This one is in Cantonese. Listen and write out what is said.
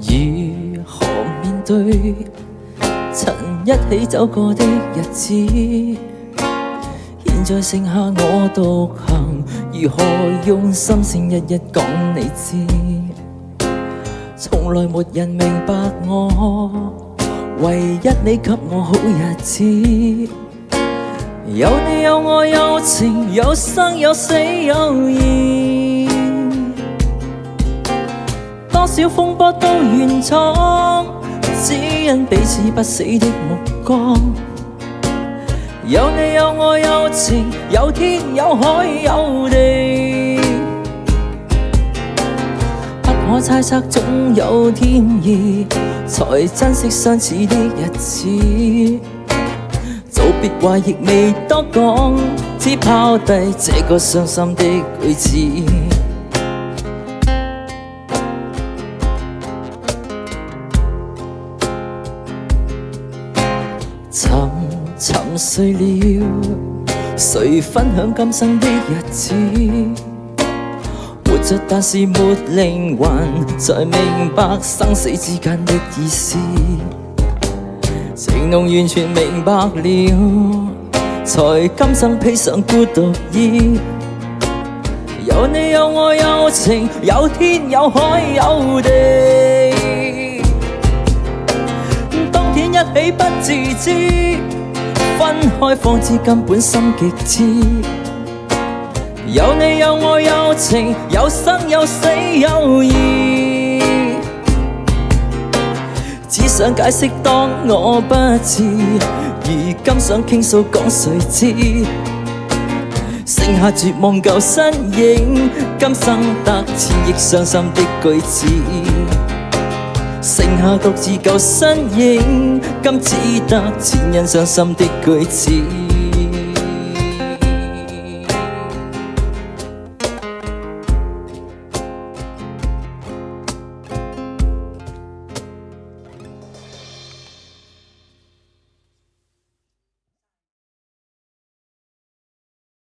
如何面對曾一起走過的日子？現在剩下我獨行，如何用心聲一一講你知？從來沒人明白我，唯一你給我好日子。有你有我有情，有生有死有義，多少風波都願闖，只因彼此不死的目光。有你有我有情，有天有海有地，不可猜測總有天意，才珍惜相似的日子。道別話亦未多講，只拋低這個傷心的句子。沉睡了，誰分享今生的日子？活着但是沒靈魂，才明白生死之間的意思。情濃完全明白了，才今生披上孤獨衣。有你有我有情，有天有海有地，當天一起不自知，分開方知根本心極痴。有你有我有情，有生有死有義，只想解釋當我不智，如今想傾訴講誰知？剩下絕望舊身影，今生得千億傷心的句子。剩下獨自舊身影，今只得千人傷心的句子。